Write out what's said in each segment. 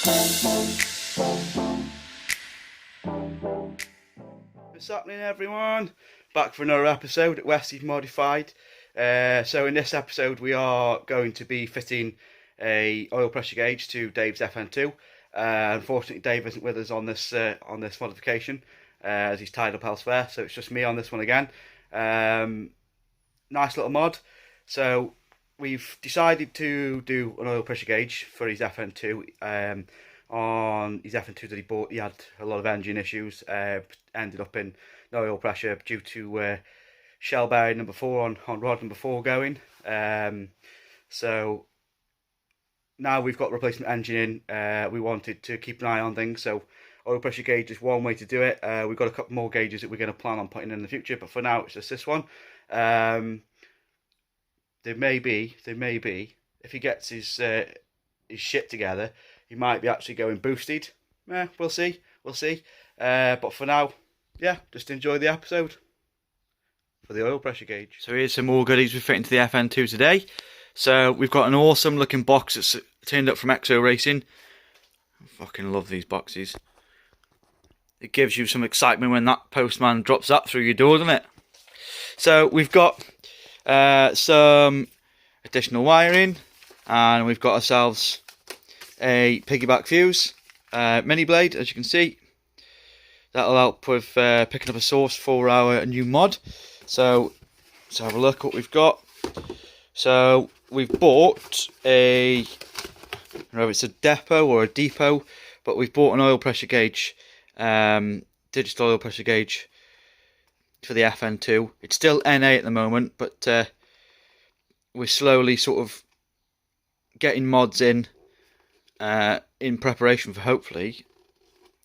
What's happening, everyone? Back for another episode at Westies Modified. So in this episode we are going to be fitting a oil pressure gauge to Dave's FN2. Unfortunately Dave isn't with us on this modification as he's tied up elsewhere, so it's just me on this one again. Nice little mod. So we've decided to do an oil pressure gauge for his FN2. On his FN2 that he bought, he had a lot of engine issues, ended up in no oil pressure due to shell bearing number 4 on rod number 4 going. So now we've got replacement engine in, we wanted to keep an eye on things, so oil pressure gauge is one way to do it. We've got a couple more gauges that we're going to plan on putting in the future, but for now it's just this one. There may be, if he gets his shit together, he might be actually going boosted. We'll see. But for now, yeah, just enjoy the episode for the oil pressure gauge. So here's some more goodies we fit into the FN2 today. So we've got an awesome looking box that's turned up from Exoracing. I fucking love these boxes. It gives you some excitement when that postman drops that through your door, doesn't it? So we've got some additional wiring, and we've got ourselves a piggyback fuse, mini blade, as you can see. That'll help with picking up a source for our new mod. So let's have a look what we've got. So we've bought a, I don't know if it's a depot or a depot, but we've bought an oil pressure gauge, digital oil pressure gauge for the FN2. It's still NA at the moment, but we're slowly sort of getting mods in preparation for hopefully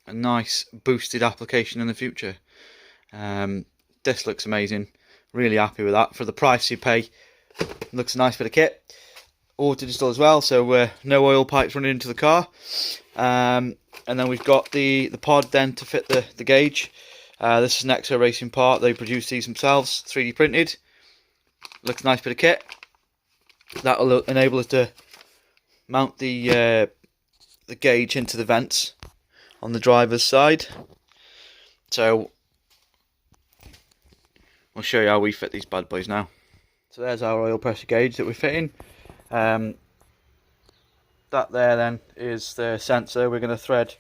a nice boosted application in the future. This looks amazing, really happy with that. For the price you pay, looks a nice bit of kit, all digital as well, so no oil pipes running into the car. And then we've got the pod then to fit the gauge. This is an Exoracing part, they produce these themselves, 3D printed. Looks a nice bit of kit. That'll enable us to mount the gauge into the vents on the driver's side. So we'll show you how we fit these bad boys now. So there's our oil pressure gauge that we're fitting. That there then is the sensor we're going to thread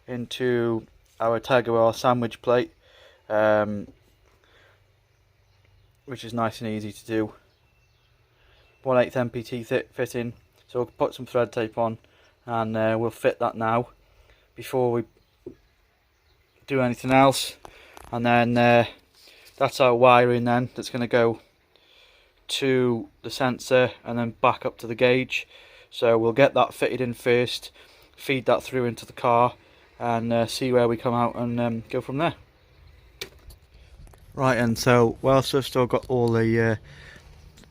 into our Jaguar sandwich plate, which is nice and easy to do. 1/8 MPT fitting, so we'll put some thread tape on and we'll fit that now before we do anything else. And then that's our wiring then, that's going to go to the sensor and then back up to the gauge. So we'll get that fitted in first, feed that through into the car, and see where we come out and go from there. Right, and so whilst I've still got all the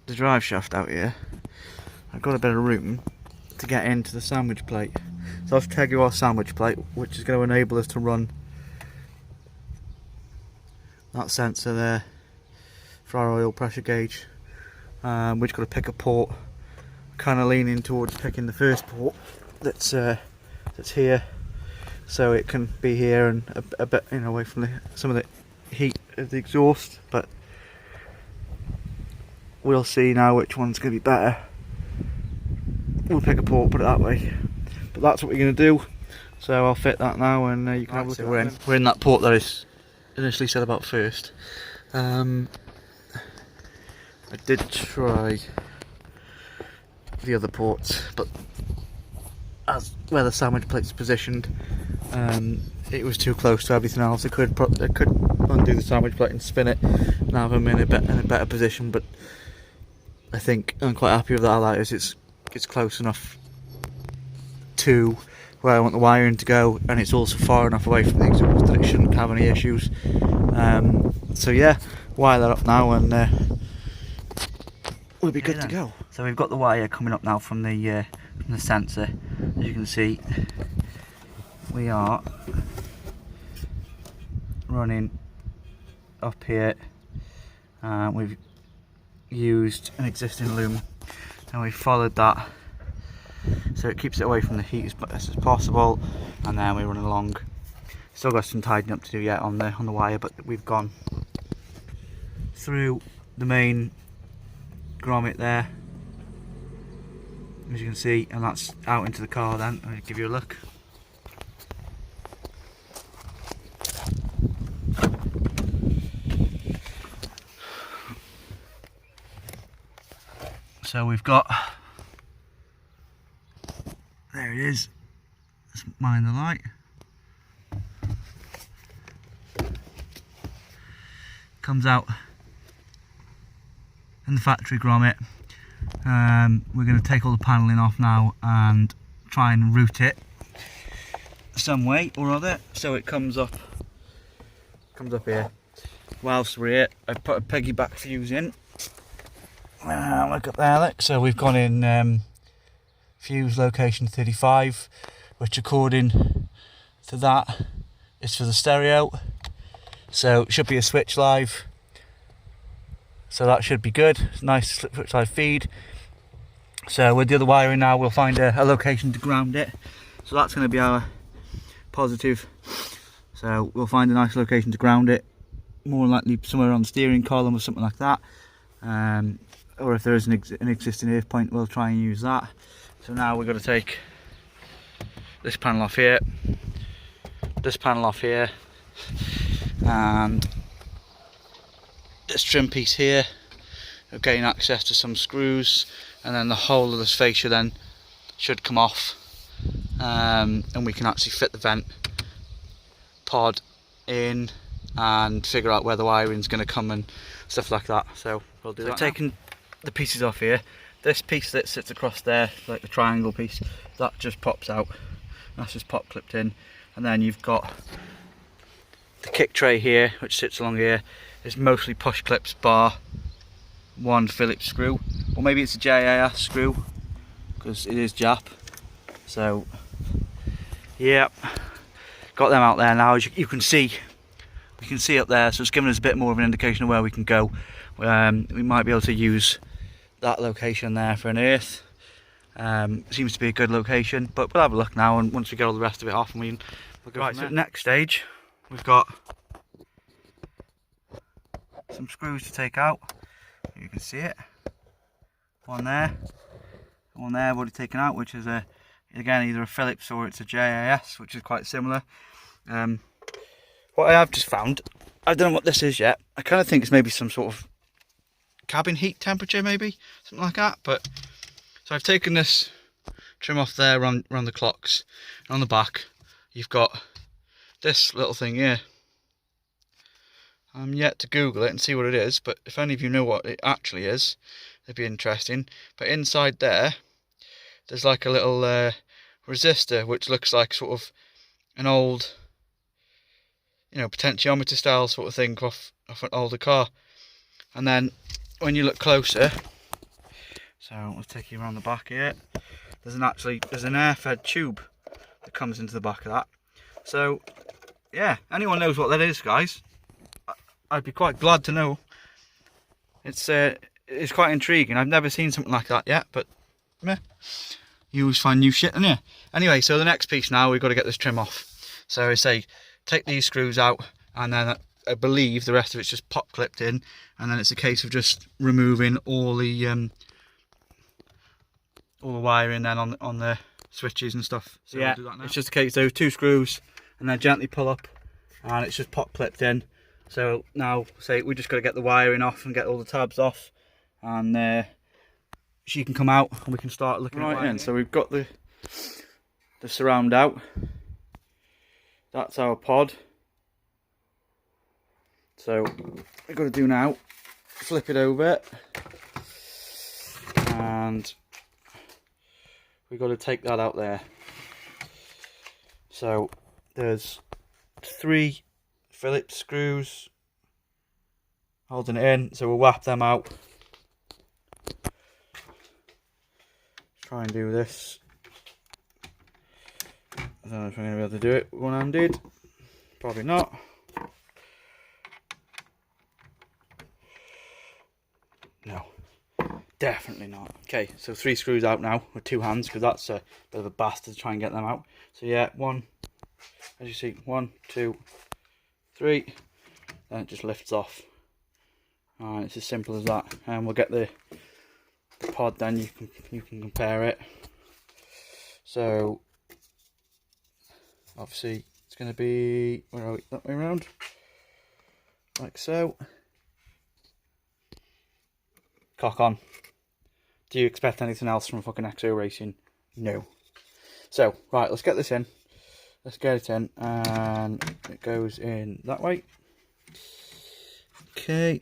drive shaft out here, I've got a bit of room to get into the sandwich plate. So I've tagged our sandwich plate, which is going to enable us to run that sensor there for our oil pressure gauge. We've got to pick a port, kind of leaning towards picking the first port that's here, so it can be here and a bit, you know, away from some of the heat of the exhaust. But we'll see now which one's going to be better. We'll pick a port, put it that way. But that's what we're going to do. So I'll fit that now, and you can have a look at it. We're in that port that I initially said about first. I did try the other ports, but as where the sandwich plate's positioned, it was too close to everything else. I could undo the sandwich plate and spin it and have them in a better position, but I think I'm quite happy with that. That is, it's close enough to where I want the wiring to go, and it's also far enough away from the exhaust that it shouldn't have any issues. So yeah, wire that up now, and we'll be good to go. So we've got the wire coming up now from the sensor. As you can see, we are running up here. We've used an existing loom and we've followed that so it keeps it away from the heat as best as possible. And then we run along. Still got some tidying up to do yet on the wire, but we've gone through the main grommet there, as you can see, and that's out into the car. Then I'll give you a look. So we've got, there it is, let's mind the light. Comes out in the factory grommet. We're going to take all the panelling off now and try and route it some way or other so it comes up here. Whilst we're here, I put a piggyback fuse in. Look up there, look. So we've gone in fuse location 35, which according to that is for the stereo. So it should be a switch live. So that should be good. Nice switch live feed. So with the other wiring now, we'll find a location to ground it. So that's going to be our positive. So we'll find a nice location to ground it. More likely somewhere on the steering column or something like that. Or if there is an existing earth point, we'll try and use that. So now we've got to take this panel off here, this panel off here, and this trim piece here. We're getting access to some screws, and then the whole of this fascia then should come off, and we can actually fit the vent pod in and figure out where the wiring's going to come and stuff like that. So we'll do that. Taking the pieces off here, this piece that sits across there, like the triangle piece, that just pops out. That's just pop clipped in, and then you've got the kick tray here, which sits along here. It's mostly push clips bar one Phillips screw, or maybe it's a JAS screw because it is Jap. So yeah, got them out there now. As you can see, we can see up there, so it's giving us a bit more of an indication of where we can go. We might be able to use that location there for an earth. Seems to be a good location, but we'll have a look now, and once we get all the rest of it off, and we'll go right. So next stage, we've got some screws to take out. You can see it. One there, one there, I've already taken out, which is again either a Phillips or it's a JAS, which is quite similar. What I have just found, I don't know what this is yet. I kind of think it's maybe some sort of cabin heat temperature, maybe something like that. But so I've taken this trim off there, run the clocks, and on the back you've got this little thing here. I'm yet to Google it and see what it is, but if any of you know what it actually is, it'd be interesting. But inside there's like a little resistor, which looks like sort of an old, you know, potentiometer style sort of thing off an older car. And then when you look closer, so let's take you around the back here, there's an air-fed tube that comes into the back of that. So yeah, anyone knows what that is, guys, I'd be quite glad to know. It's quite intriguing. I've never seen something like that yet, but meh, you always find new shit in here. Anyway, so the next piece now, we've got to get this trim off. So I say take these screws out, and then I believe the rest of it's just pop clipped in, and then it's a case of just removing all the wiring then on the switches and stuff. So yeah, we'll do that now. It's just a case of 2 screws, and then gently pull up, and it's just pop clipped in. So now, say we just got to get the wiring off and get all the tabs off, and she can come out and we can start looking right in. So we've got the surround out. That's our pod. So we've got to do now, flip it over, and we've got to take that out there. So there's 3 Phillips screws holding it in, so we'll whap them out. Try and do this. I don't know if I'm going to be able to do it one-handed. Probably not. No. Definitely not. Okay, so 3 screws out now with 2 hands, because that's a bit of a bastard to try and get them out. So yeah, 1, as you see, 1, 2, 3, then it just lifts off. Alright, it's as simple as that. And we'll get the pod, then you can compare it. So obviously it's going to be, where are we, that way around, like so. Cock on. Do you expect anything else from fucking Exoracing? No. So right, let's get this in. Let's get it in, and it goes in that way. Okay,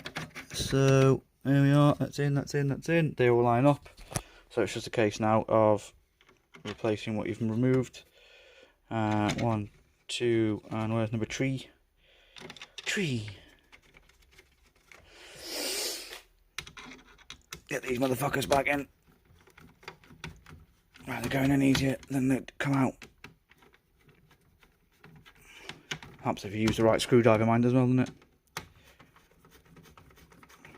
so there we are. That's in, that's in, that's in. They all line up. So it's just a case now of replacing what you've removed. 1, 2, and where's number 3? 3. Get these motherfuckers back in. Right, they're going in easier than they come out. Helps if you use the right screwdriver, mind as well, doesn't it?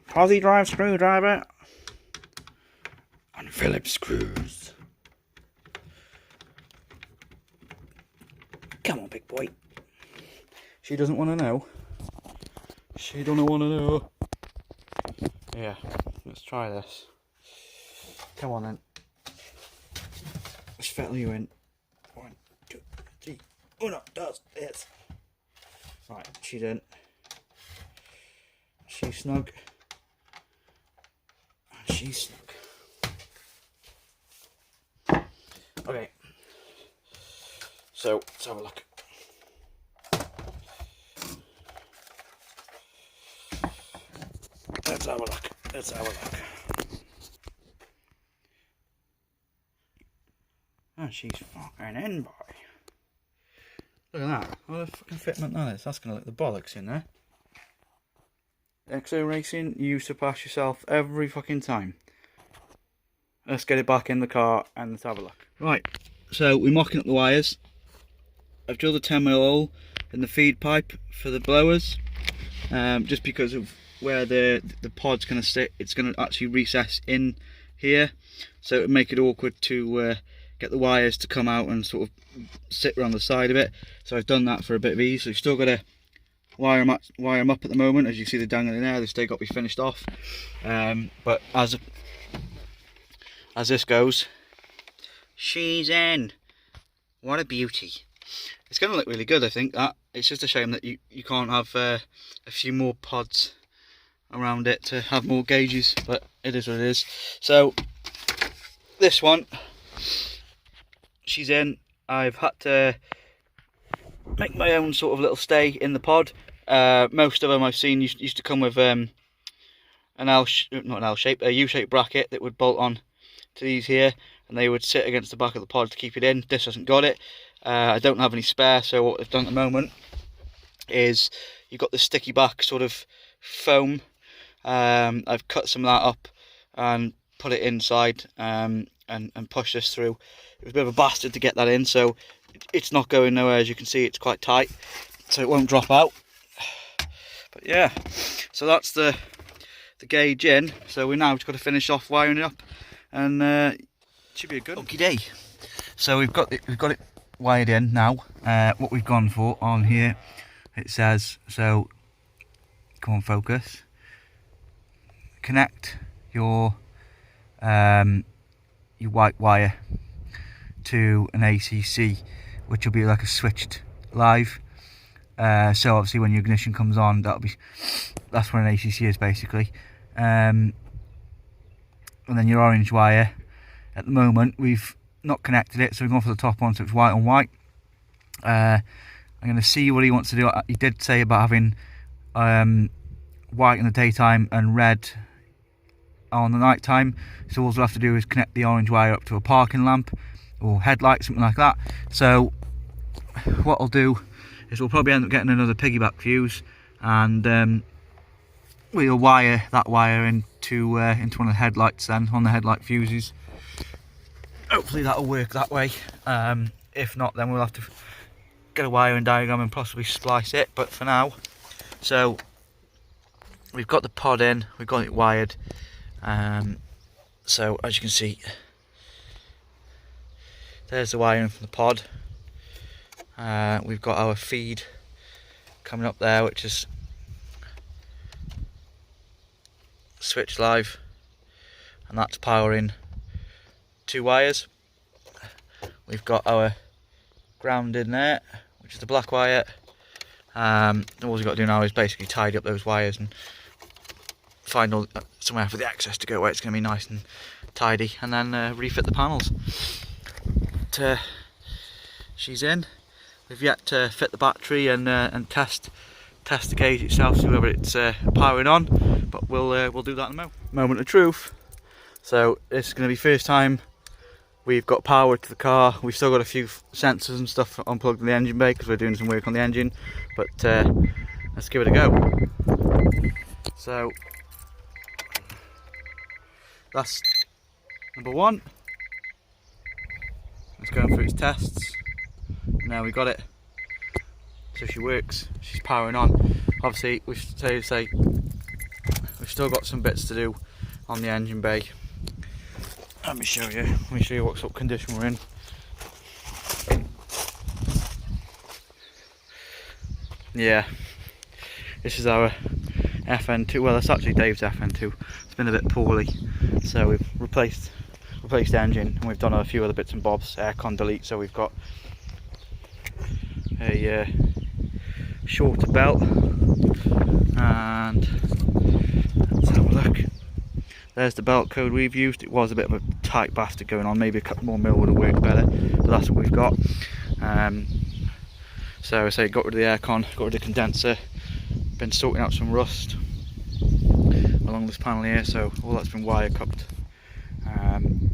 Posi drive screwdriver and Phillips screws. Come on, big boy. She doesn't want to know. She don't want to know. Yeah, let's try this. Come on then. Let's fettle you in. 1, 2, 3. Uno, dos, tres. Right, she's in. She's snug. And she's snug. Okay. So, let's have a look. Let's have a look. Let's have a look. Oh, she's fucking in, boy. Look at that. What a fucking fitment that is. That's going to look the bollocks in there. Exoracing, you surpass yourself every fucking time. Let's get it back in the car and let's have a look. Right, so we're mocking up the wires. I've drilled a 10mm hole in the feed pipe for the blowers. Just because of where the pod's going to sit, it's going to actually recess in here. So it would make it awkward to get the wires to come out and sort of sit around the side of it. So I've done that for a bit of ease. So you've still got to wire them up at the moment. As you see, they're dangling there. They've still got to be finished off. But as this goes, she's in. What a beauty. It's going to look really good, I think. That it's just a shame that you can't have a few more pods around it to have more gauges, but it is what it is. So this one, she's in. I've had to make my own sort of little stay in the pod. Most of them I've seen used to come with a U-shaped bracket that would bolt on to these here, and they would sit against the back of the pod to keep it in. This hasn't got it. I don't have any spare, so what I've done at the moment is you've got the sticky back sort of foam. I've cut some of that up and put it inside and push this through. It was a bit of a bastard to get that in, so it's not going nowhere. As you can see, it's quite tight, so it won't drop out. But yeah, so that's the gauge in. So we now just got to finish off wiring it up, and it should be a good okie day. So we've got it wired in now. What we've gone for on here, it says, so come on, focus. Connect your white wire to an ACC, which will be like a switched live. So obviously when your ignition comes on, that's what an ACC is basically. And then your orange wire. At the moment we've not connected it, so we're going for the top one, so it's white on white. I'm going to see what he wants to do. He did say about having white in the daytime and red on the night time, so all we'll have to do is connect the orange wire up to a parking lamp or headlight, something like that. So what I'll do is we'll probably end up getting another piggyback fuse, and we'll wire that wire into one of the headlights then, on the headlight fuses. Hopefully that'll work that way. If not, then we'll have to get a wiring diagram and possibly splice it, but for now, so we've got the pod in, we've got it wired. So as you can see, there's the wiring from the pod. We've got our feed coming up there, which is switch live, and that's powering 2 wires. We've got our ground in there, which is the black wire. All we've got to do now is basically tidy up those wires and find somewhere for the access to go where it's going to be nice and tidy, and then refit the panels. She's in. We've yet to fit the battery and test the cage itself, see whether it's powering on, but we'll do that in a moment. Moment of truth. So this is going to be first time we've got power to the car. We've still got a few sensors and stuff unplugged in the engine bay because we're doing some work on the engine, but let's give it a go. So that's number 1. It's going through its tests. Now we got it. So she works. She's powering on. Obviously, we've still got some bits to do on the engine bay. Let me show you. What sort of condition we're in. Yeah, this is our FN2. Well, it's actually Dave's FN2. It's been a bit poorly, so we've replaced the engine, and we've done a few other bits and bobs. Aircon delete. So we've got a shorter belt, and let's have a look. There's the belt code we've used. It was a bit of a tight bastard going on. Maybe a couple more mil would have worked better, but that's what we've got. So I say got rid of the aircon, got rid of the condenser, been sorting out some rust along this panel here, so all that's been wire cupped,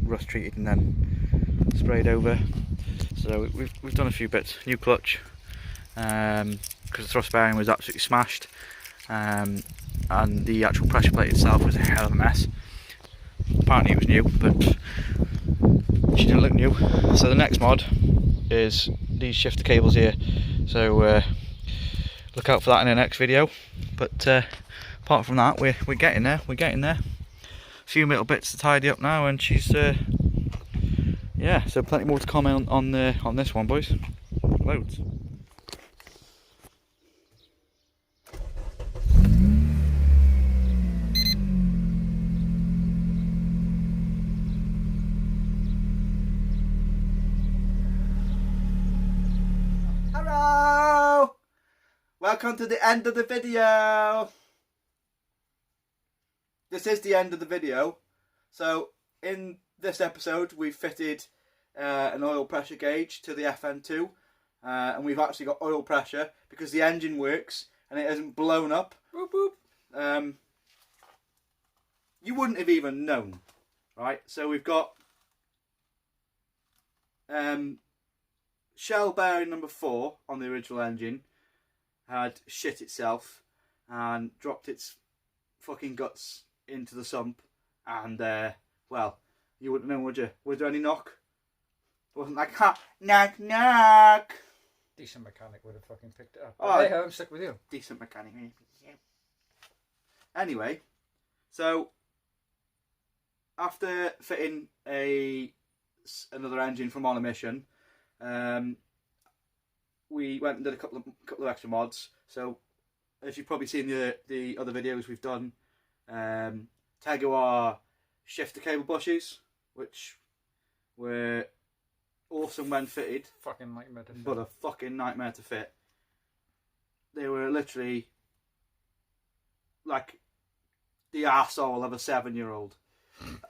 rust treated and then sprayed over. So we've done a few bits. New clutch, because the thrust bearing was absolutely smashed, and the actual pressure plate itself was a hell of a mess. Apparently it was new, but she didn't look new. So the next mod is these shifter cables here, so look out for that in the next video. But apart from that, we're getting there. A few little bits to tidy up now, and she's yeah. So plenty more to comment on this one, boys. Loads. Hello! Welcome to the end of the video. This is the end of the video. So in this episode we've fitted an oil pressure gauge to the FN2, and we've actually got oil pressure because the engine works and it hasn't blown up. Boop, boop. You wouldn't have even known, right? So we've got shell bearing number 4 on the original engine had shit itself and dropped its fucking guts into the sump, and well, you wouldn't know, would you? Was there any knock? It wasn't like, ha, knock, knock. Decent mechanic would have fucking picked it up. Oh, hey, I'm stuck with you. Decent mechanic. Anyway, so after fitting another engine from on a mission, we went and did a couple of extra mods. So as you've probably seen the other videos we've done, Teguar shifter cable bushes, which were awesome when fitted. Fucking nightmare to fit. But a fucking nightmare to fit. They were literally like the arsehole of a 7-year-old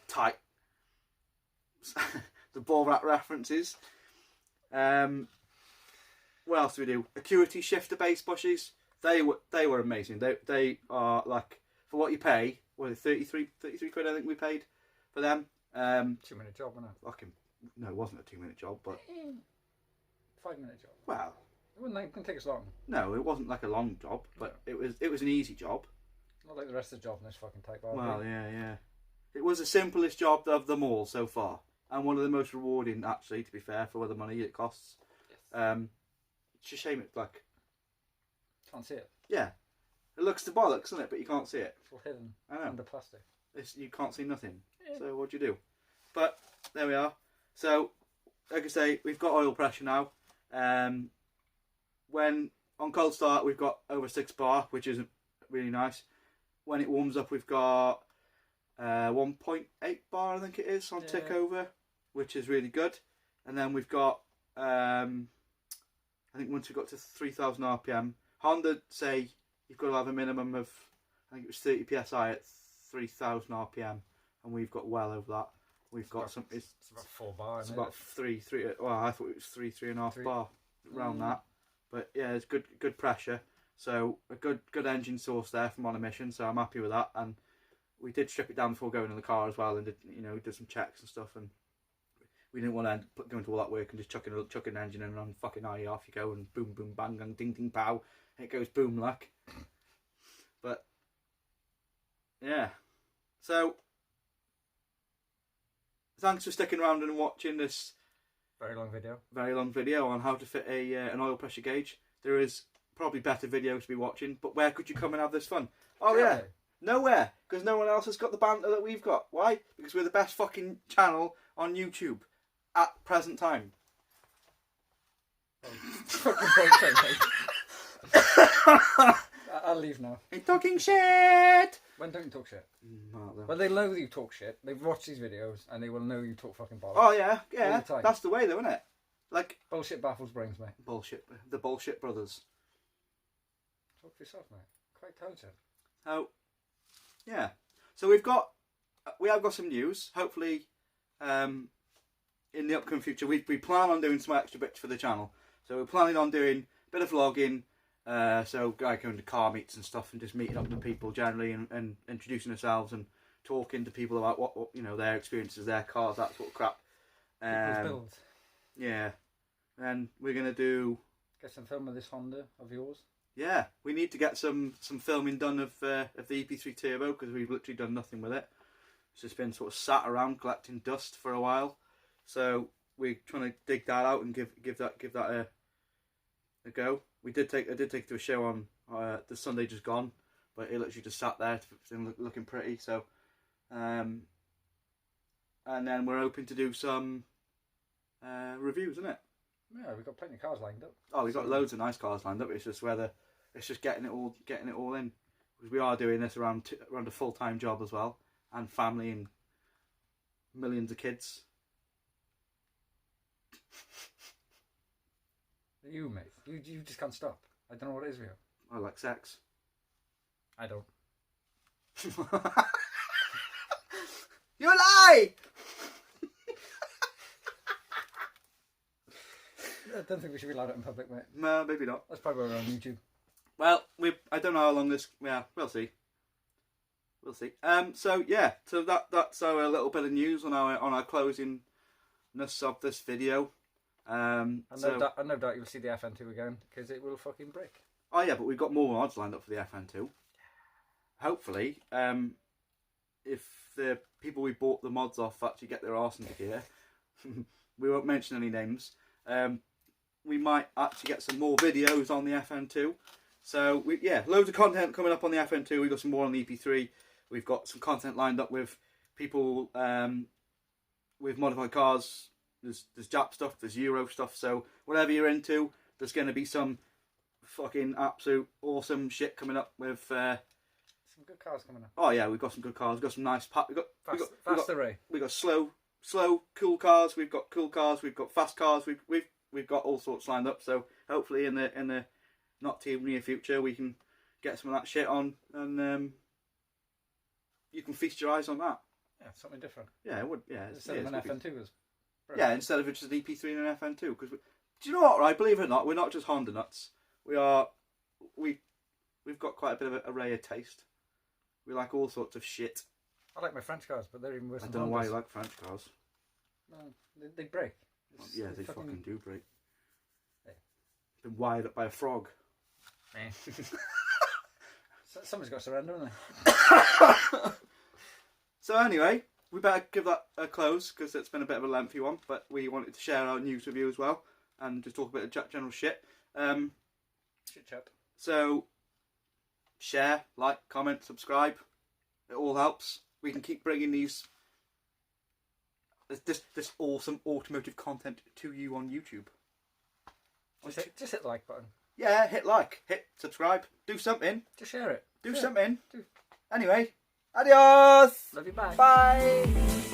type. The ball rack references. What else do we do? Acuity shifter base bushes. They were amazing. They are like, for what you pay, what is it, 33 quid I think we paid for them. 2-minute job, wasn't it? Fucking no, it wasn't a 2-minute job, but 5-minute job. Well, it wouldn't take us long. No, it wasn't like a long job, but it was an easy job. Not like the rest of the job in this fucking Type R. Well, yeah. It was the simplest job of them all so far, and one of the most rewarding, actually, to be fair, for the money it costs. Yes. It's a shame it's like... Can't see it. Yeah. It looks the bollocks, doesn't it? But you can't see it. It's all hidden I know. under plastic. You can't see nothing. So what do you do? But there we are. So, like I say, we've got oil pressure now. When on cold start, we've got over 6 bar, which is really nice. When it warms up, we've got 1.8 bar, I think it is, on tick over, which is really good. And then we've got, I think once we got to 3,000 RPM, Honda say you've got to have a minimum of, I think it was 30 psi at 3,000 RPM, and we've got well over that. We've got some. It's about 4 bar. It's about three. Well, I thought it was 3.5 bar around that. But yeah, it's good pressure. So a good engine source there from on emission. So I'm happy with that. And we did strip it down before going in the car as well, and did some checks and stuff. And we didn't want to go into all that work and just chuck an engine in and on fucking IE, off you go, and boom boom bang bang ding ding pow, it goes boom like. But yeah, so thanks for sticking around and watching this very long video on how to fit an oil pressure gauge. There is probably better videos to be watching, but where could you come and have this fun? Oh yeah, nowhere, because no one else has got the banter that we've got. Why? Because we're the best fucking channel on YouTube at present time. I'll leave now. You're talking shit! When don't you talk shit? Well, they know that you talk shit. They've watched these videos and they will know you talk fucking bollocks. Oh yeah. All the time. That's the way though, isn't it? Like bullshit baffles brains, mate. Bullshit. The bullshit brothers. Talk for yourself, mate. Quite talented. Oh, yeah. So we have got some news. Hopefully, in the upcoming future, we plan on doing some extra bits for the channel. So we're planning on doing a bit of vlogging. So going to car meets and stuff, and just meeting up with people generally, and introducing ourselves and talking to people about what their experiences, their cars, that sort of crap. People's builds. Yeah, and we're gonna get some film of this Honda of yours. Yeah, we need to get some filming done of the EP3 Turbo, because we've literally done nothing with it. It's just been sort of sat around collecting dust for a while. So we're trying to dig that out and give that a go. I did take it to a show on the Sunday just gone, but it literally just sat there looking pretty. So, and then we're hoping to do some reviews, isn't it? Yeah, we've got plenty of cars lined up. Oh, we've got loads of nice cars lined up. It's just getting it all in, because we are doing this around a full-time job as well, and family and millions of kids. You, mate. You just can't stop. I don't know what it is with you. I like sex. I don't. You lie! I don't think we should be allowed it in public, mate. No, maybe not. That's probably why we're on YouTube. Well, I don't know how long this. Yeah, we'll see. We'll see. So yeah, so that's our little bit of news on our closingness of this video. No doubt you'll see the FN2 again, because it will fucking break. Oh yeah, but we've got more mods lined up for the FN2. Hopefully, if the people we bought the mods off actually get their arse into gear, we won't mention any names. We might actually get some more videos on the FN2. So loads of content coming up on the FN2. We've got some more on the EP3. We've got some content lined up with people with modified cars. There's Jap stuff, there's Euro stuff. So whatever you're into, there's going to be some fucking absolute awesome shit coming up with. Some good cars coming up. Oh yeah, we've got some good cars. We've got some nice. Fast array. We've got slow, cool cars. We've got cool cars. We've got fast cars. We've got all sorts lined up. So hopefully in the not too near future we can get some of that shit on, and you can feast your eyes on that. Yeah, something different. Yeah, it would. Yeah, instead of an FN2 was. Yeah, instead of just an EP3 and an FN2. Because do you know what? Right, believe it or not, we're not just Honda nuts. We've got quite a bit of an array of taste. We like all sorts of shit. I like my French cars, but they're even worse. I don't know why you like French cars. No, they break. Yeah, they fucking do break. Yeah. Been wired up by a frog. Somebody's got to surrender, haven't they? So anyway, we better give that a close, because it's been a bit of a lengthy one, but we wanted to share our news with you as well, and just talk a bit of general shit. Chit chat. So, share, like, comment, subscribe. It all helps. We can keep bringing these this awesome automotive content to you on YouTube. Just hit the like button. Yeah, hit like, hit subscribe, do something. Just share it. Do something. Anyway, adios. Love you, bye. Bye.